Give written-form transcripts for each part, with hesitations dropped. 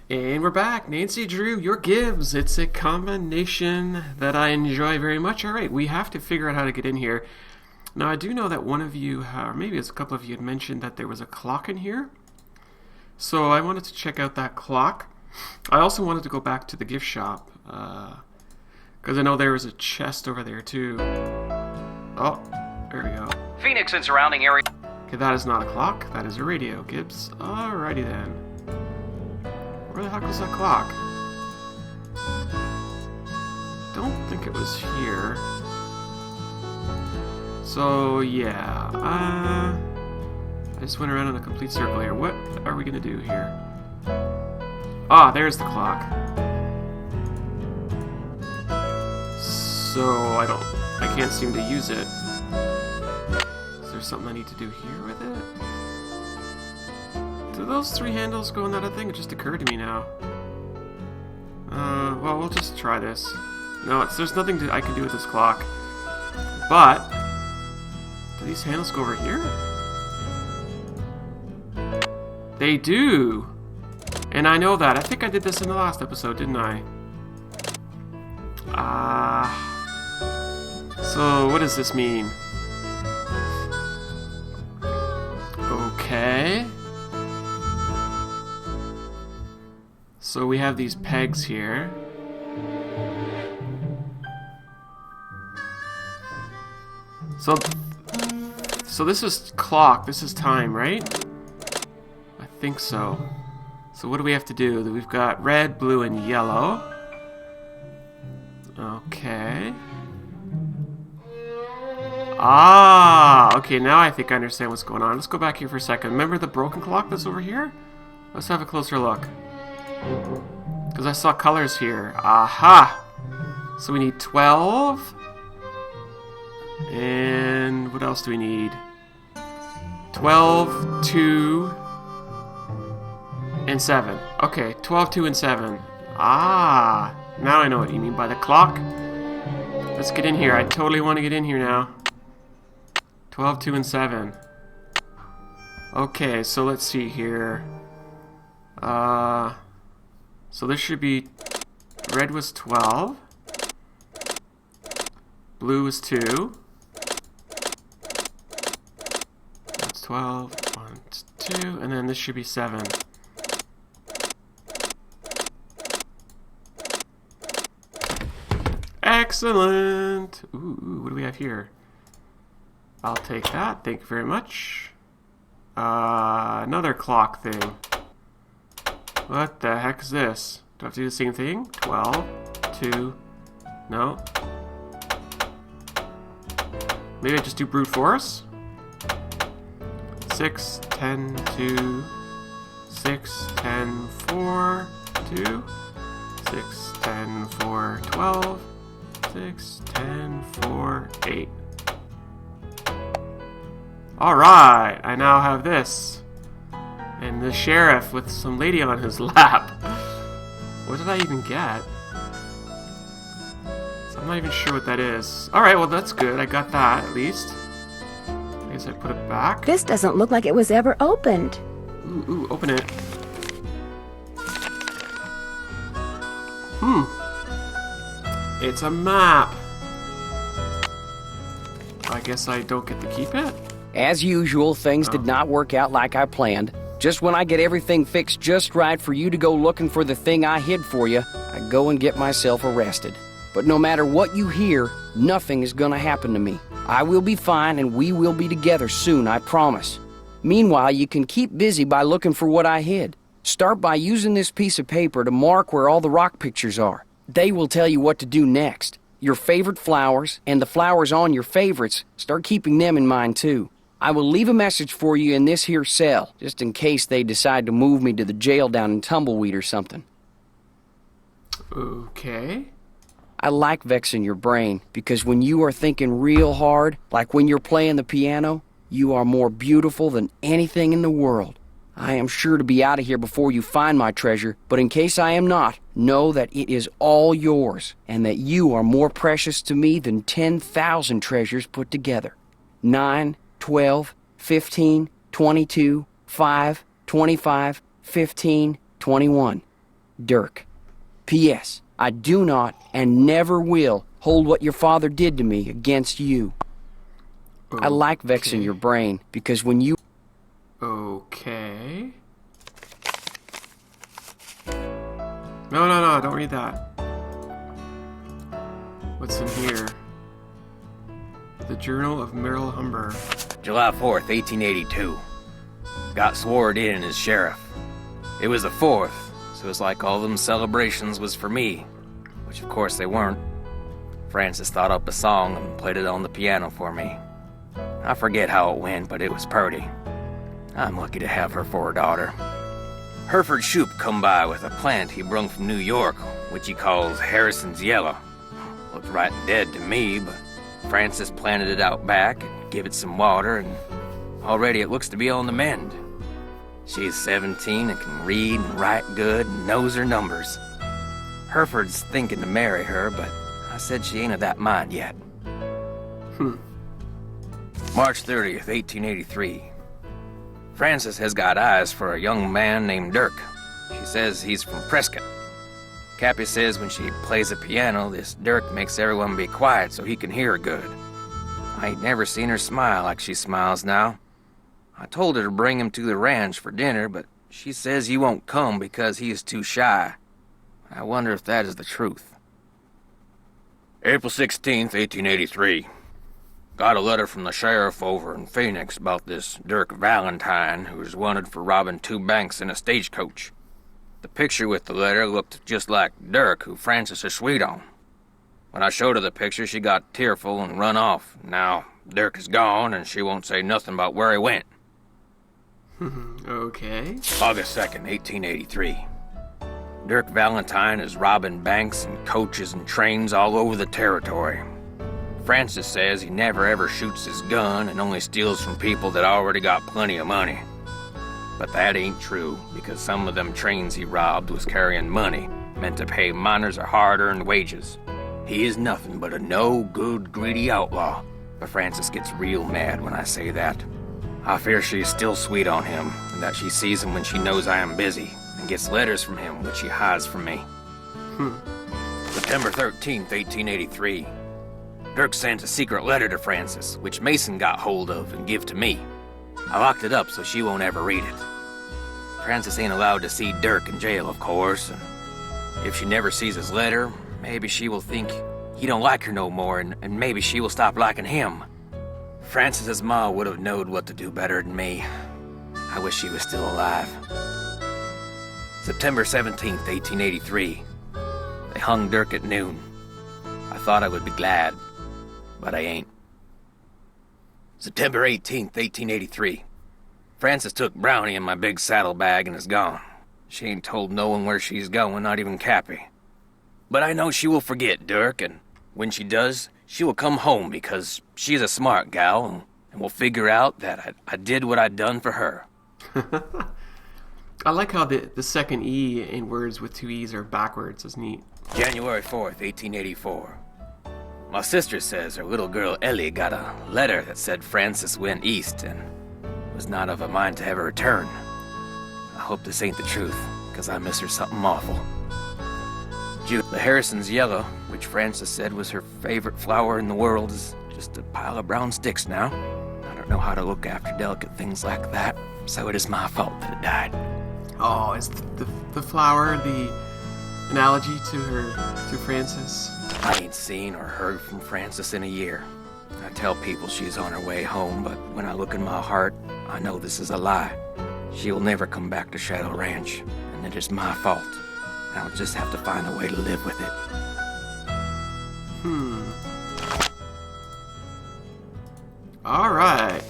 And we're back. Nancy Drew, your Gibbs. It's a combination that I enjoy very much. All right, we have to figure out how to get in here. Now, I do know that one of you, or maybe it's a couple of you, had mentioned that there was a clock in here. So I wanted to check out that clock. I also wanted to go back to the gift shop, because I know there was a chest over there too. Oh, there we go. Phoenix and surrounding area. Okay, that is not a clock. That is a radio, Gibbs. Alrighty then. Where the heck was that clock? Don't think it was here. So, yeah. I just went around in a complete circle here. What are we going to do here? Ah, there's the clock. So, I can't seem to use it. Is there something I need to do here with it? Do those three handles go in that other thing? It just occurred to me now. Well, we'll just try this. No, there's nothing I can do with this clock. But, do these handles go over here? They do! And I know that. I think I did this in the last episode, didn't I? So what does this mean? Okay. So we have these pegs here. So this is clock, this is time, right? I think so. So what do we have to do? We've got red, blue, and yellow. Okay. Okay, now I think I understand what's going on. Let's go back here for a second. Remember the broken clock that's over here? Let's have a closer look. Because I saw colors here. Aha! So we need 12. And what else do we need? 12, 2, and 7. Okay, 12, 2, and 7. Now I know what you mean by the clock. Let's get in here. I totally want to get in here now. 12, 2, and 7. Okay, so let's see here. So this should be... Red was 12. Blue was 2. That's 12. 1, 2. And then this should be 7. Excellent! Ooh, what do we have here? I'll take that. Thank you very much. Another clock thing. What the heck is this? Do I have to do the same thing? 12, 2, no. Maybe I just do brute force? 6, 10, 2, 6, 10, 4, 2, 6, 10, 4, 12, 6, 10, 4, 8. Alright, I now have this. And the sheriff with some lady on his lap. What did I even get? So I'm not even sure what that is. Alright, well that's good. I got that at least. I guess I put it back. This doesn't look like it was ever opened. Ooh, open it. It's a map. I guess I don't get to keep it? As usual, things did not work out like I planned. Just when I get everything fixed just right for you to go looking for the thing I hid for you, I go and get myself arrested. But no matter what you hear, nothing is gonna happen to me. I will be fine and we will be together soon, I promise. Meanwhile, you can keep busy by looking for what I hid. Start by using this piece of paper to mark where all the rock pictures are. They will tell you what to do next. Your favorite flowers, and the flowers on your favorites, start keeping them in mind too. I will leave a message for you in this here cell, just in case they decide to move me to the jail down in Tumbleweed or something. Okay. I like vexing your brain, because when you are thinking real hard, like when you're playing the piano, you are more beautiful than anything in the world. I am sure to be out of here before you find my treasure, but in case I am not, know that it is all yours, and that you are more precious to me than 10,000 treasures put together. 9, 12, 15, 22, 5, 25, 15, 21. Dirk. P.S. I do not and never will hold what your father did to me against you. I like vexing your brain, because when you... Okay. No, don't read that. What's in here? The Journal of Merrill Humber. July 4th, 1882. Got sworn in as sheriff. It was the 4th, so it's like all them celebrations was for me, which of course they weren't. Frances thought up a song and played it on the piano for me. I forget how it went, but it was purty. I'm lucky to have her for a daughter. Hereford Shoup come by with a plant he brung from New York, which he calls Harrison's Yellow. Looked right dead to me, but Frances planted it out back and give it some water, and already it looks to be on the mend. She's 17 and can read and write good and knows her numbers. Hereford's thinking to marry her, but I said she ain't of that mind yet. March 30th, 1883. Frances has got eyes for a young man named Dirk. She says he's from Prescott. Cappy says when she plays the piano, this Dirk makes everyone be quiet so he can hear her good. I ain't never seen her smile like she smiles now. I told her to bring him to the ranch for dinner, but she says he won't come because he is too shy. I wonder if that is the truth. April 16th, 1883. Got a letter from the sheriff over in Phoenix about this Dirk Valentine, who is wanted for robbing 2 banks in a stagecoach. The picture with the letter looked just like Dirk, who Frances is sweet on. When I showed her the picture, she got tearful and run off. Now, Dirk is gone, and she won't say nothing about where he went. Okay. August 2nd, 1883. Dirk Valentine is robbing banks and coaches and trains all over the territory. Frances says he never ever shoots his gun and only steals from people that already got plenty of money. But that ain't true, because some of them trains he robbed was carrying money, meant to pay miners their hard-earned wages. He is nothing but a no-good, greedy outlaw, but Frances gets real mad when I say that. I fear she is still sweet on him, and that she sees him when she knows I am busy, and gets letters from him which she hides from me. September 13th, 1883. Dirk sent a secret letter to Frances, which Mason got hold of and give to me. I locked it up so she won't ever read it. Frances ain't allowed to see Dirk in jail, of course, and if she never sees his letter, maybe she will think he don't like her no more, and maybe she will stop liking him. Frances's ma would have knowed what to do better than me. I wish she was still alive. September 17th, 1883. They hung Dirk at noon. I thought I would be glad, but I ain't. September 18th, 1883. Frances took Brownie in my big saddlebag and is gone. She ain't told no one where she's going, not even Cappy. But I know she will forget Dirk, and when she does, she will come home because she's a smart gal and will figure out that I did what I'd done for her. I like how the second E in words with 2 E's are backwards. It's neat. January 4th, 1884. My sister says her little girl Ellie got a letter that said Frances went east and was not of a mind to ever return. I hope this ain't the truth, because I miss her something awful. The Harrison's Yellow, which Frances said was her favorite flower in the world, is just a pile of brown sticks now. I don't know how to look after delicate things like that, so it is my fault that it died. Oh, is the flower the analogy to Frances? I ain't seen or heard from Frances in a year. I tell people she's on her way home, but when I look in my heart, I know this is a lie. She will never come back to Shadow Ranch, and it is my fault. I'll just have to find a way to live with it. Alright.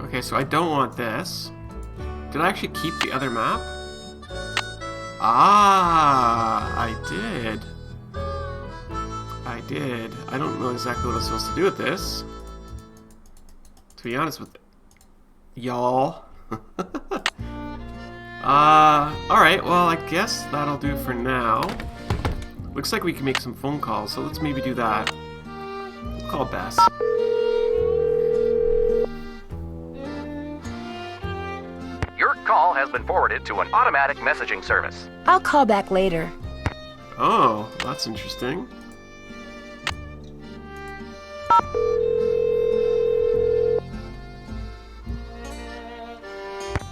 Okay, so I don't want this. Did I actually keep the other map? Ah, I did. I don't know exactly what I'm supposed to do with this. To be honest with y'all. Alright, well, I guess that'll do for now. Looks like we can make some phone calls, so let's maybe do that. We'll call Bess. Your call been forwarded to an automatic messaging service. I'll call back later. Oh, that's interesting.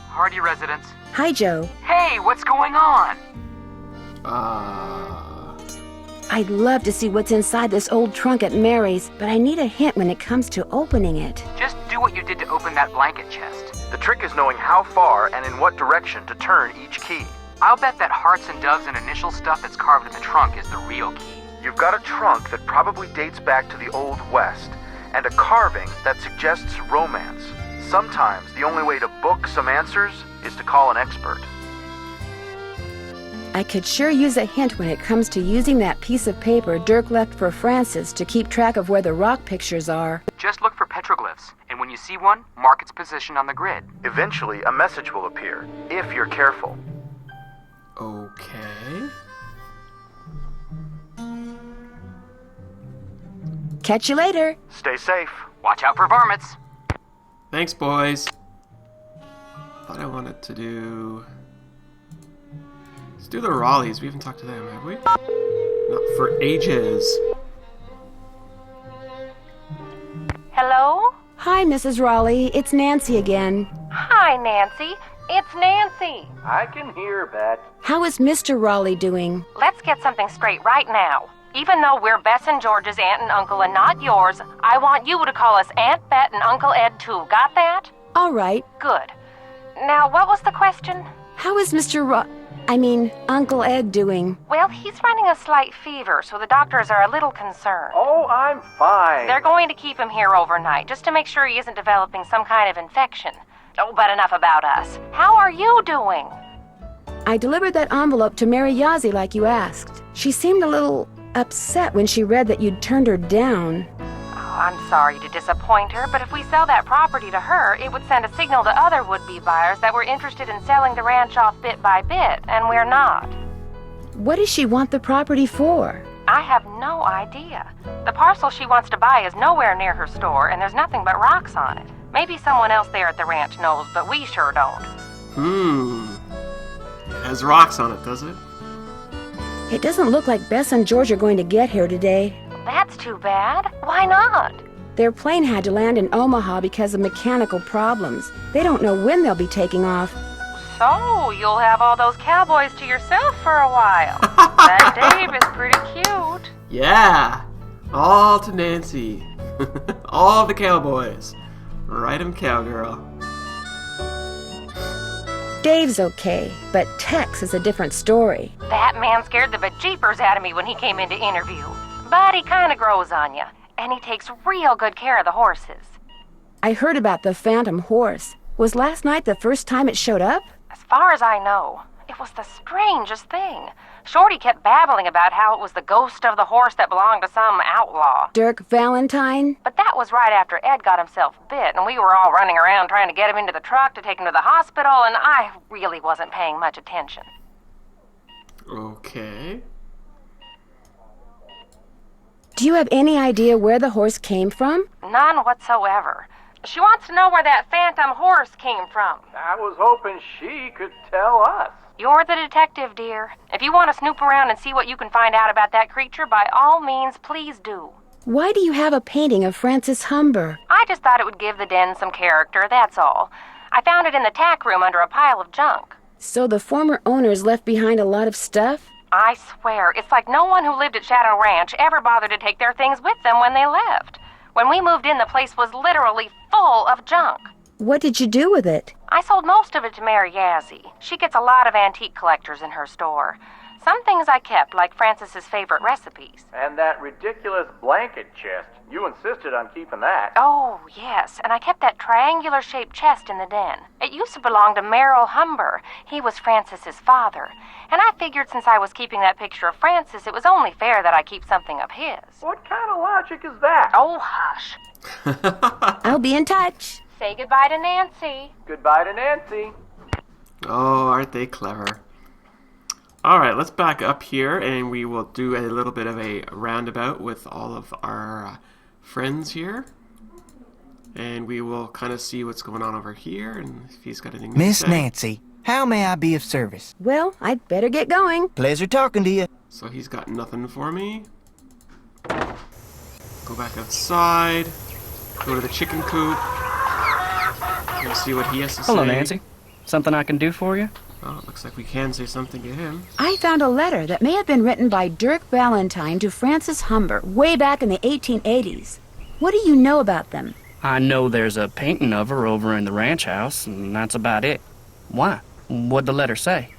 Hardy residence. Hi, Joe. Hey, what's going on? I'd love to see what's inside this old trunk at Mary's, but I need a hint when it comes to opening it. Just do what you did to open that blanket chest. The trick is knowing how far and in what direction to turn each key. I'll bet that hearts and doves and initial stuff that's carved in the trunk is the real key. You've got a trunk that probably dates back to the Old West, and a carving that suggests romance. Sometimes the only way to book some answers is to call an expert. I could sure use a hint when it comes to using that piece of paper Dirk left for Francis to keep track of where the rock pictures are. Just look for petroglyphs, and when you see one, mark its position on the grid. Eventually, a message will appear, if you're careful. Okay. Catch you later. Stay safe. Watch out for varmints. Thanks, boys. Thought I wanted to do... Let's do the Raleighs. We haven't talked to them, have we? Not for ages. Hello? Hi, Mrs. Raleigh. It's Nancy again. Hi, Nancy. It's Nancy. I can hear, Bet. How is Mr. Raleigh doing? Let's get something straight right now. Even though we're Bess and George's aunt and uncle and not yours, I want you to call us Aunt Bet and Uncle Ed too. Got that? All right. Good. Now, what was the question? How is Uncle Ed doing? Well, he's running a slight fever, so the doctors are a little concerned. Oh, I'm fine. They're going to keep him here overnight, just to make sure he isn't developing some kind of infection. Oh, but enough about us. How are you doing? I delivered that envelope to Mary Yazzie like you asked. She seemed a little upset when she read that you'd turned her down. Oh, I'm sorry to disappoint her, but if we sell that property to her, it would send a signal to other would-be buyers that we're interested in selling the ranch off bit by bit, and we're not. What does she want the property for? I have no idea. The parcel she wants to buy is nowhere near her store, and there's nothing but rocks on it. Maybe someone else there at the ranch knows, but we sure don't. It has rocks on it, does it? It doesn't look like Bess and George are going to get here today. That's too bad. Why not? Their plane had to land in Omaha because of mechanical problems. They don't know when they'll be taking off. So, you'll have all those cowboys to yourself for a while. That Dave is pretty cute. Yeah! All to Nancy. All the cowboys. Ride 'em, cowgirl. Dave's okay, but Tex is a different story. That man scared the bejeepers out of me when he came in to interview. But he kind of grows on you, and he takes real good care of the horses. I heard about the phantom horse. Was last night the first time it showed up? As far as I know, it was the strangest thing. Shorty kept babbling about how it was the ghost of the horse that belonged to some outlaw. Dirk Valentine? But that was right after Ed got himself bit, and we were all running around trying to get him into the truck to take him to the hospital, and I really wasn't paying much attention. Okay. Do you have any idea where the horse came from? None whatsoever. She wants to know where that phantom horse came from. I was hoping she could tell us. You're the detective, dear. If you want to snoop around and see what you can find out about that creature, by all means, please do. Why do you have a painting of Francis Humber? I just thought it would give the den some character, that's all. I found it in the tack room under a pile of junk. So the former owners left behind a lot of stuff? I swear, it's like no one who lived at Shadow Ranch ever bothered to take their things with them when they left. When we moved in, the place was literally full of junk. What did you do with it? I sold most of it to Mary Yazzie. She gets a lot of antique collectors in her store. Some things I kept, like Francis's favorite recipes. And that ridiculous blanket chest. You insisted on keeping that. Oh, yes, and I kept that triangular-shaped chest in the den. It used to belong to Merrill Humber. He was Francis's father. And I figured since I was keeping that picture of Francis, it was only fair that I keep something of his. What kind of logic is that? Oh, hush. I'll be in touch. Say goodbye to Nancy. Goodbye to Nancy. Oh, aren't they clever? Alright, let's back up here and we will do a little bit of a roundabout with all of our friends here. And we will kind of see what's going on over here and if he's got anything to Miss say. Nancy, How may I be of service? Well, I'd better get going. Pleasure talking to you. So he's got nothing for me. Go back outside. Go to the chicken coop. We'll see what he has to say. Hello, Nancy. Something I can do for you? Oh, it looks like we can say something to him. I found a letter that may have been written by Dirk Valentine to Francis Humber way back in the 1880s. What do you know about them? I know there's a painting of her over in the ranch house, and that's about it. Why? What'd the letter say?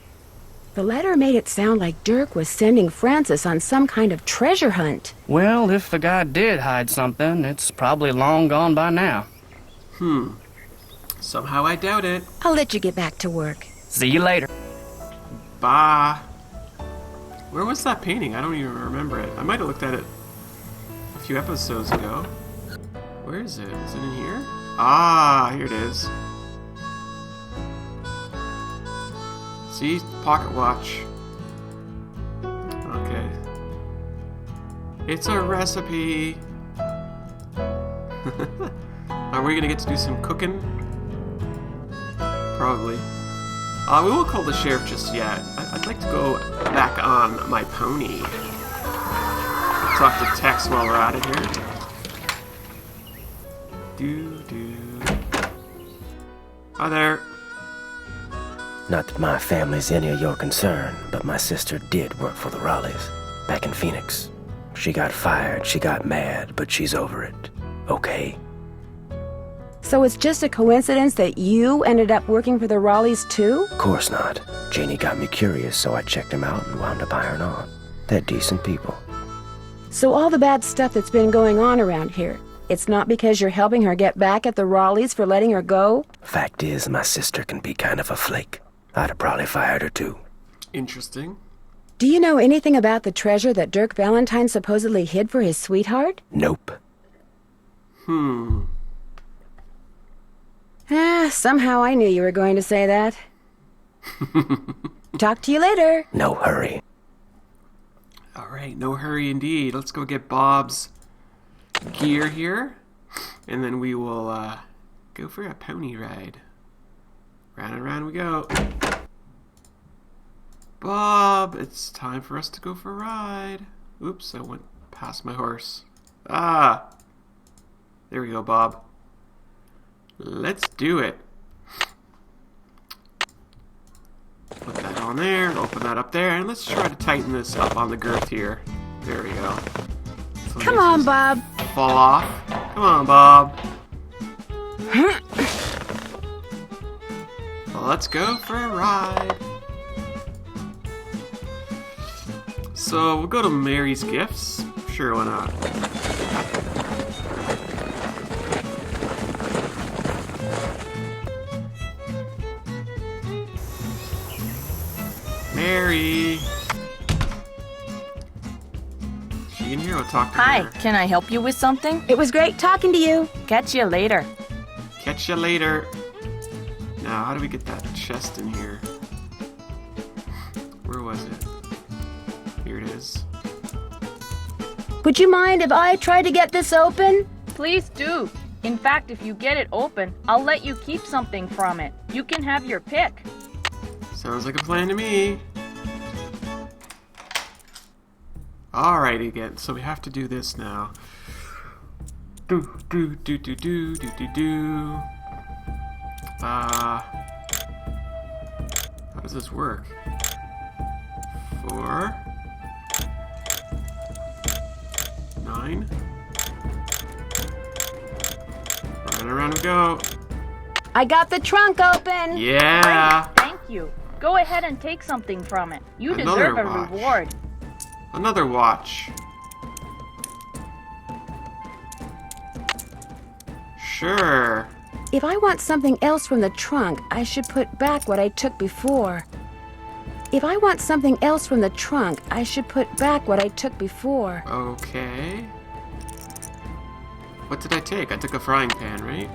The letter made it sound like Dirk was sending Francis on some kind of treasure hunt. Well, if the guy did hide something, it's probably long gone by now. Somehow I doubt it. I'll let you get back to work. See you later. Bye. Where was that painting? I don't even remember it. I might have looked at it a few episodes ago. Where is it? Is it in here? Ah, here it is. See? Pocket watch. Okay. It's a recipe. Are we gonna get to do some cooking? Probably. We won't call the sheriff just yet. I'd like to go back on my pony. Talk to Tex while we're out of here. Hi there. Not that my family's any of your concern, but my sister did work for the Raleighs back in Phoenix. She got fired, she got mad, but she's over it. Okay? So it's just a coincidence that you ended up working for the Raleighs too? Of course not. Janie got me curious, so I checked them out and wound up hiring on. They're decent people. So all the bad stuff that's been going on around here, it's not because you're helping her get back at the Raleighs for letting her go? Fact is, my sister can be kind of a flake. I'd have probably fired her too. Interesting. Do you know anything about the treasure that Dirk Valentine supposedly hid for his sweetheart? Nope. Somehow I knew you were going to say that. Talk to you later. No hurry. Alright, no hurry indeed. Let's go get Bob's gear here. And then we will go for a pony ride. Round and round we go. Bob, it's time for us to go for a ride. Oops, I went past my horse. Ah! There we go, Bob. Let's do it. Put that on there, open that up there, and let's try to tighten this up on the girth here. There we go. So Come on, Bob. Fall off. Come on, Bob. Well, let's go for a ride. So we'll go to Mary's Gifts. Sure, why not? Mary. She in here? I'll talk to her. Hi, can I help you with something? It was great talking to you. Catch you later. Catch you later. Now, how do we get that chest in here? Where was it? Here it is. Would you mind if I try to get this open? Please do. In fact, if you get it open, I'll let you keep something from it. You can have your pick. Sounds like a plan to me. Alrighty again, so we have to do this now. How does this work? 4 9 Round and around we go. I got the trunk open. Yeah. Great, thank you. Go ahead and take something from it. You Another deserve a watch. reward. Another watch. Sure. If I want something else from the trunk, I should put back what I took before. If I want something else from the trunk, I should put back what I took before. Okay. What did I take? I took a frying pan, right?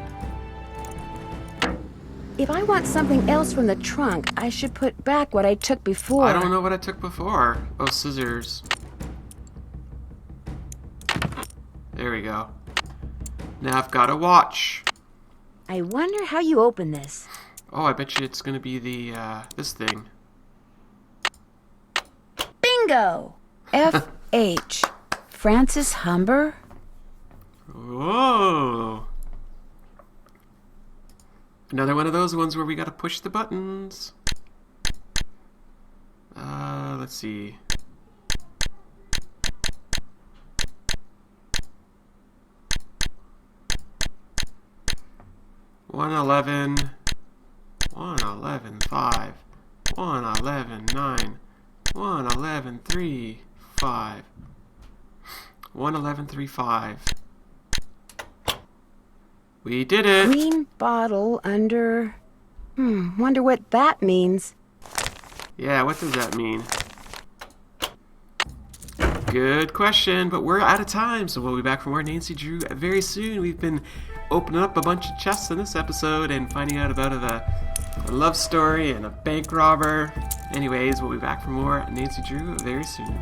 If I want something else from the trunk, I should put back what I took before. I don't know what I took before. Oh, scissors. There we go. Now I've got a watch. I wonder how you open this. Oh, I bet you it's gonna be the, this thing. Bingo! F.H. Francis Humber? Whoa! Another one of those ones where we gotta push the buttons. Let's see. One 11, 111 5, 111 9, 111 3 5, 111 3 5. We did it! Green bottle under... wonder what that means. Yeah, what does that mean? Good question, but we're out of time, so we'll be back for more Nancy Drew very soon. We've been opening up a bunch of chests in this episode and finding out about a love story and a bank robber. Anyways, we'll be back for more Nancy Drew very soon.